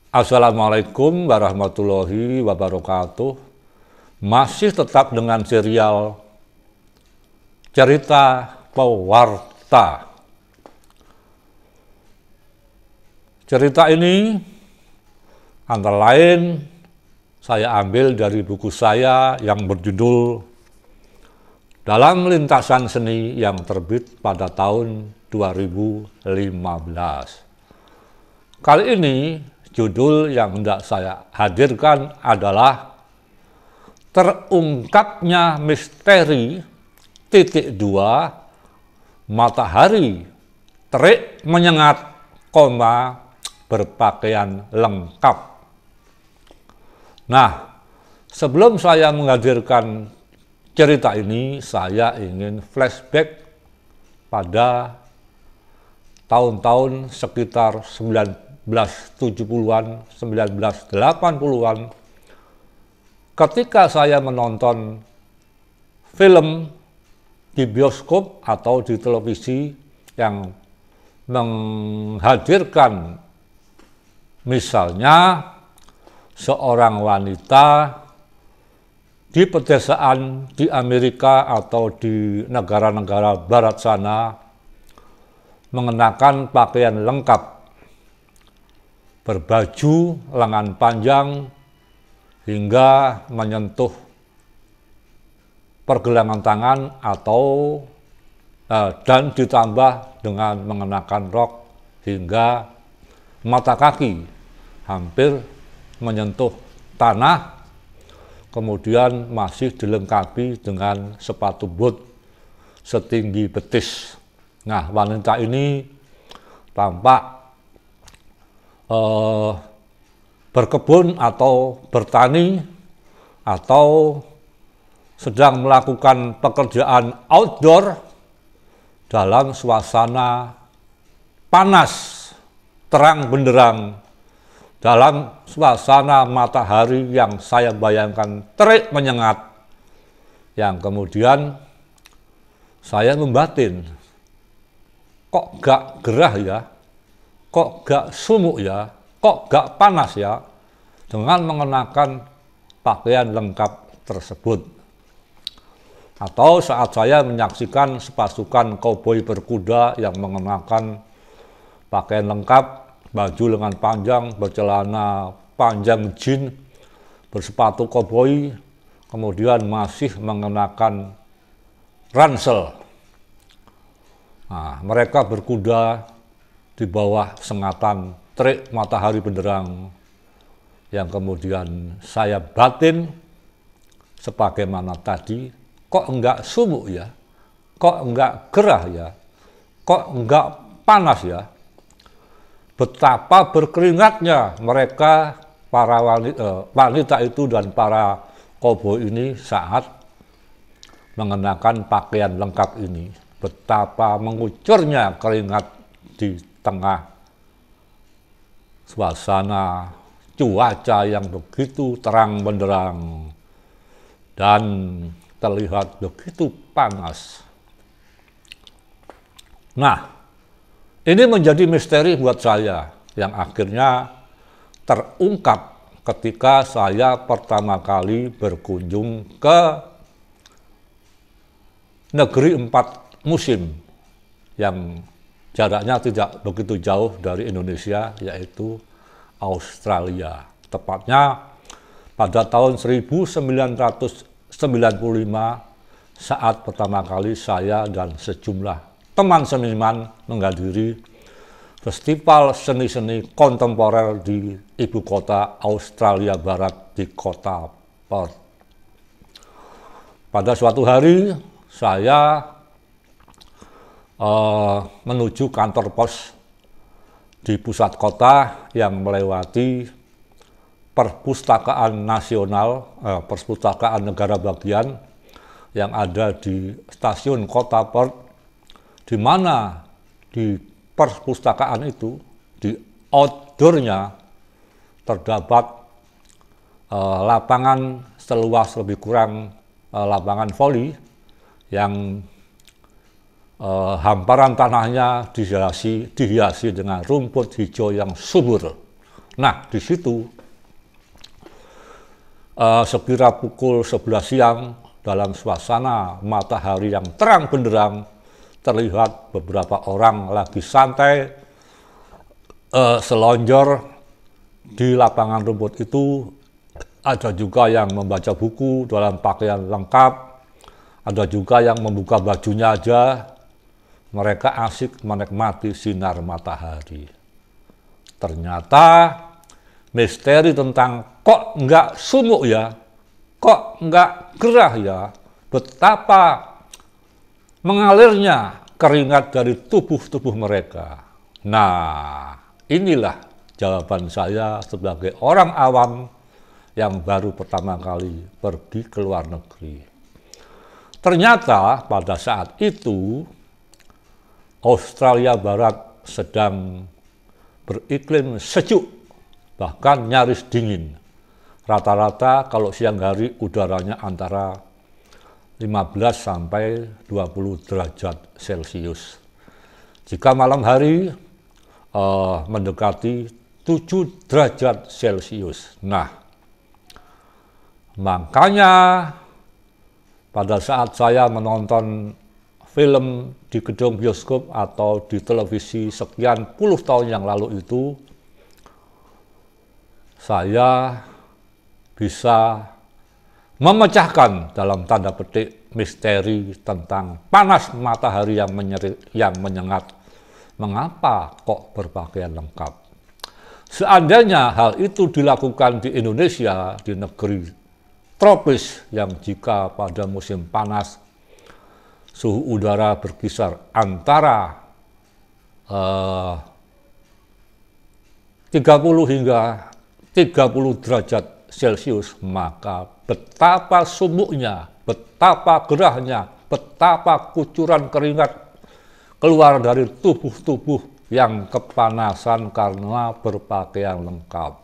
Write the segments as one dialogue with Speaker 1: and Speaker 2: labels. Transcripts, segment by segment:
Speaker 1: Assalamualaikum warahmatullahi wabarakatuh. Masih tetap dengan serial Cerita Pewarta. Cerita ini antara lain saya ambil dari buku saya yang berjudul Dalam Lintasan Seni yang terbit pada tahun 2015. Kali ini judul yang hendak saya hadirkan adalah Terungkapnya Misteri titik 2 Matahari terik menyengat, berpakaian lengkap. Nah, sebelum saya menghadirkan cerita ini, saya ingin flashback pada tahun-tahun sekitar 1970-an, 1980-an, ketika saya menonton film di bioskop atau di televisi yang menghadirkan misalnya seorang wanita di pedesaan di Amerika atau di negara-negara barat sana mengenakan pakaian lengkap, berbaju lengan panjang hingga menyentuh pergelangan tangan atau dan ditambah dengan mengenakan rok hingga mata kaki hampir menyentuh tanah, kemudian masih dilengkapi dengan sepatu boot setinggi betis. Nah, wanita ini tampak berkebun atau bertani atau sedang melakukan pekerjaan outdoor dalam suasana panas, terang benderang, dalam suasana matahari yang saya bayangkan terik menyengat, yang kemudian saya membatin, kok gak gerah ya, kok gak sumuk ya, kok gak panas ya, dengan mengenakan pakaian lengkap tersebut. Atau saat saya menyaksikan sepasukan koboi berkuda yang mengenakan pakaian lengkap, baju lengan panjang, bercelana panjang jeans, bersepatu koboi, kemudian masih mengenakan ransel. Nah, mereka berkuda di bawah sengatan terik matahari benderang yang kemudian saya batin sebagaimana tadi, kok enggak sumuk ya, kok enggak gerah ya, kok enggak panas ya. Betapa berkeringatnya mereka, para wanita itu dan para koboi ini saat mengenakan pakaian lengkap ini. Betapa mengucurnya keringat di tengah suasana cuaca yang begitu terang benderang dan terlihat begitu panas. Nah, ini menjadi misteri buat saya yang akhirnya terungkap ketika saya pertama kali berkunjung ke negeri 4 musim yang jaraknya tidak begitu jauh dari Indonesia, yaitu Australia. Tepatnya pada tahun 1995 saat pertama kali saya dan sejumlah teman seniman menghadiri festival seni-seni kontemporer di ibu kota Australia Barat di kota Perth. Pada suatu hari saya menuju kantor pos di pusat kota yang melewati perpustakaan nasional, perpustakaan negara bagian yang ada di stasiun kota Perth, di mana di perpustakaan itu, di outdoornya terdapat lapangan seluas lebih kurang lapangan voli yang hamparan tanahnya dihiasi dengan rumput hijau yang subur. Nah, di situ sekira pukul 11 siang dalam suasana matahari yang terang benderang, terlihat beberapa orang lagi santai selonjor di lapangan rumput itu. Ada juga yang membaca buku dalam pakaian lengkap, ada juga yang membuka bajunya aja. Mereka asik menikmati sinar matahari. Ternyata misteri tentang kok nggak sumuk ya, kok nggak gerah ya, betapa mengalirnya keringat dari tubuh-tubuh mereka. Nah, inilah jawaban saya sebagai orang awam yang baru pertama kali pergi ke luar negeri. Ternyata pada saat itu Australia Barat sedang beriklim sejuk, bahkan nyaris dingin. Rata-rata kalau siang hari udaranya antara 15 sampai 20 derajat Celcius. Jika malam hari mendekati 7 derajat Celcius. Nah, makanya pada saat saya menonton film di gedung bioskop atau di televisi sekian puluh tahun yang lalu itu, saya bisa memecahkan dalam tanda petik misteri tentang panas matahari yang menyengat. Mengapa kok berpakaian lengkap? Seandainya hal itu dilakukan di Indonesia, di negeri tropis yang jika pada musim panas suhu udara berkisar antara 30 hingga 30 derajat Celcius, maka betapa sumuknya, betapa gerahnya, betapa kucuran keringat keluar dari tubuh-tubuh yang kepanasan karena berpakaian lengkap.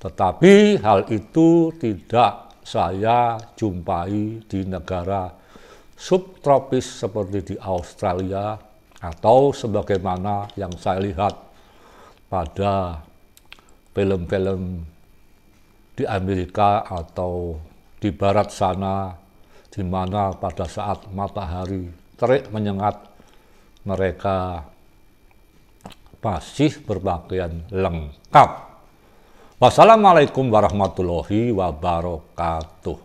Speaker 1: Tetapi hal itu tidak saya jumpai di negara subtropis seperti di Australia atau sebagaimana yang saya lihat pada film-film di Amerika atau di barat sana, di mana pada saat matahari terik menyengat mereka masih berpakaian lengkap. Wassalamualaikum warahmatullahi wabarakatuh.